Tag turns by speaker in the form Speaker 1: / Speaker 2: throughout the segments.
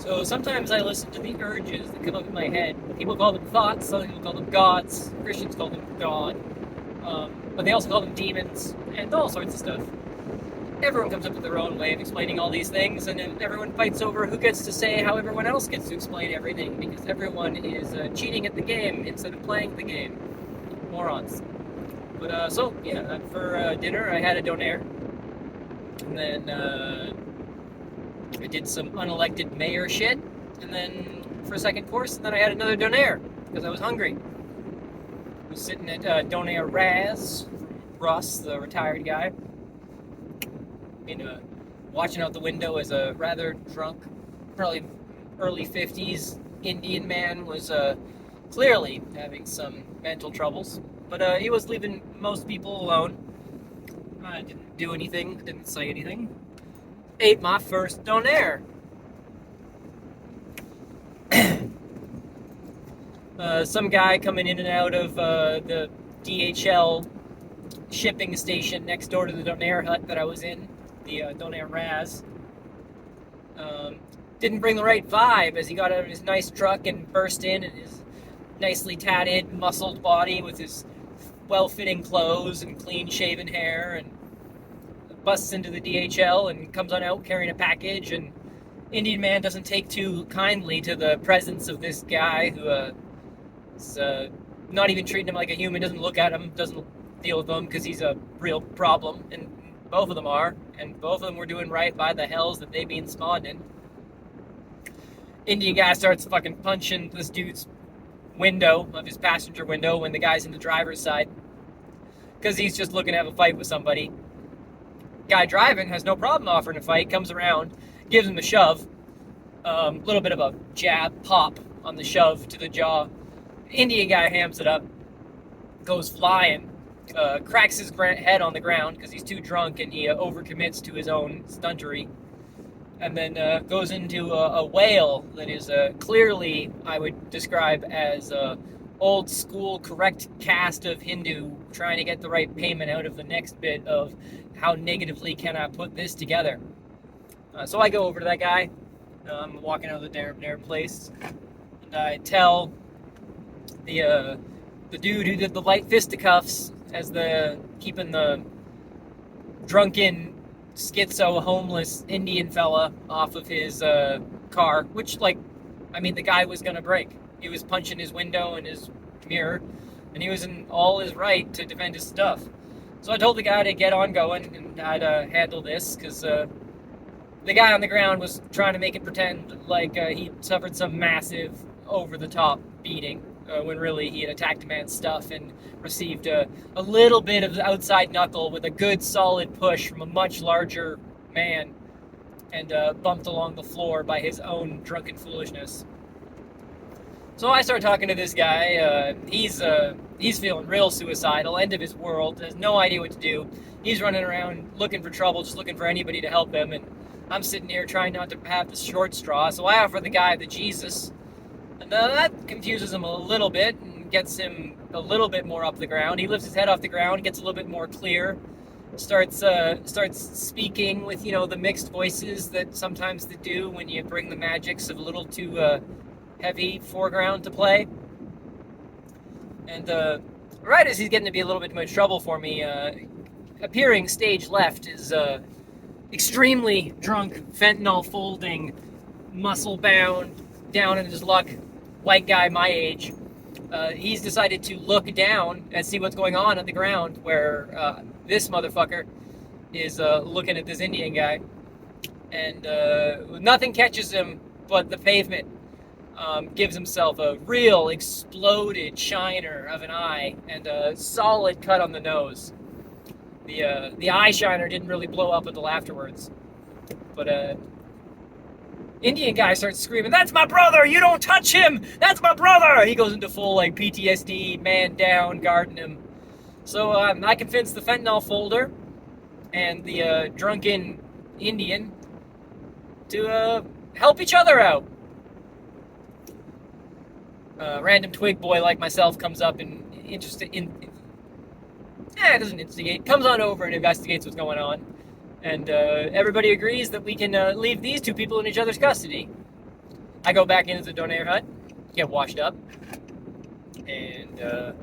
Speaker 1: So sometimes I listen to the urges that come up in my head. People call them thoughts, some people call them gods, Christians call them God, but they also call them demons, and all sorts of stuff. Everyone comes up with their own way of explaining all these things, and then everyone fights over who gets to say how everyone else gets to explain everything, because everyone is cheating at the game instead of playing the game. Morons. But for dinner I had a donair, and then I did some unelected mayor shit, and then for a second course, and then I had another donair because I was hungry. I was sitting at Donair Russ, the retired guy, watching out the window as a rather drunk, probably early 50s Indian man was clearly having some mental troubles, but he was leaving most people alone. I didn't do anything, didn't say anything. Ate my first donair. Some guy coming in and out of the DHL shipping station next door to the donair hut that I was in, the Donair Raz, didn't bring the right vibe as he got out of his nice truck and burst in his nicely tatted, muscled body with his well-fitting clothes and clean-shaven hair, and busts into the DHL and comes on out carrying a package. And Indian man doesn't take too kindly to the presence of this guy who is not even treating him like a human, doesn't look at him, doesn't deal with him because he's a real problem. And both of them are, and both of them were doing right by the hells that they been spawned in. Indian guy starts fucking punching this dude's window of his passenger window when the guy's in the driver's side because he's just looking to have a fight with somebody. Guy driving has no problem offering a fight, comes around, gives him a shove, little bit of a jab, pop on the shove to the jaw. Indian guy hams it up, goes flying, cracks his head on the ground because he's too drunk and he overcommits to his own stuntery, and then goes into a wail that is clearly, I would describe as old school correct cast of Hindu trying to get the right payment out of the next bit of how negatively can I put this together. So I go over to that guy. I'm walking out of the Dare place, and I tell the dude who did the light fisticuffs as the keeping the drunken schizo homeless Indian fella off of his car, which, like, I mean, the guy was gonna break. He was punching his window and his mirror, and he was in all his right to defend his stuff. So I told the guy to get on going, and I'd handle this, because the guy on the ground was trying to make it pretend like he suffered some massive, over-the-top beating, when really he had attacked a man's stuff and received a little bit of the outside knuckle with a good, solid push from a much larger man, and bumped along the floor by his own drunken foolishness. So I start talking to this guy. He's feeling real suicidal, end of his world, has no idea what to do. He's running around looking for trouble, just looking for anybody to help him, and I'm sitting here trying not to have the short straw. So I offer the guy the Jesus, and that confuses him a little bit and gets him a little bit more up the ground. He lifts his head off the ground, gets a little bit more clear, starts speaking with, the mixed voices that sometimes they do when you bring the magics of a little too heavy foreground to play. And right as he's getting to be a little bit too much trouble for me, appearing stage left is extremely drunk, fentanyl folding, muscle bound, down in his luck, white guy my age. He's decided to look down and see what's going on the ground, where this motherfucker is looking at this Indian guy, and nothing catches him but the pavement. Gives himself a real exploded shiner of an eye and a solid cut on the nose. The eye shiner didn't really blow up until afterwards, but Indian guy starts screaming, "That's my brother! You don't touch him! That's my brother!" He goes into full PTSD, man down, guarding him. So I convince the fentanyl folder and the drunken Indian to help each other out. Random twig boy like myself comes up and doesn't instigate, comes on over and investigates what's going on. And everybody agrees that we can leave these two people in each other's custody. I go back into the donair hut, get washed up, and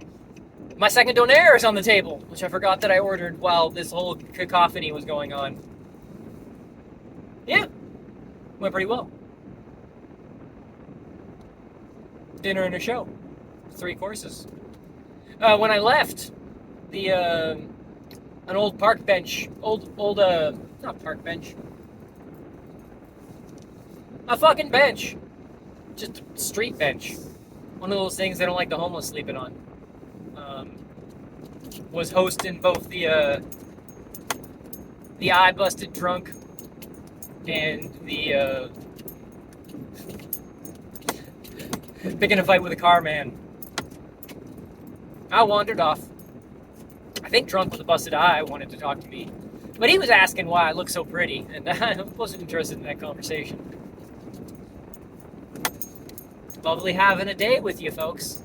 Speaker 1: my second donair is on the table, which I forgot that I ordered while this whole cacophony was going on. Yeah, went pretty well. Dinner and a show, 3 courses. When I left, an old park bench, not park bench, a fucking bench, just a street bench, one of those things they don't like the homeless sleeping on, was hosting both the eye busted drunk and the picking a fight with a car man. I wandered off. I think drunk with a busted eye wanted to talk to me, but he was asking why I look so pretty, and I wasn't interested in that conversation. Lovely having a day with you, folks.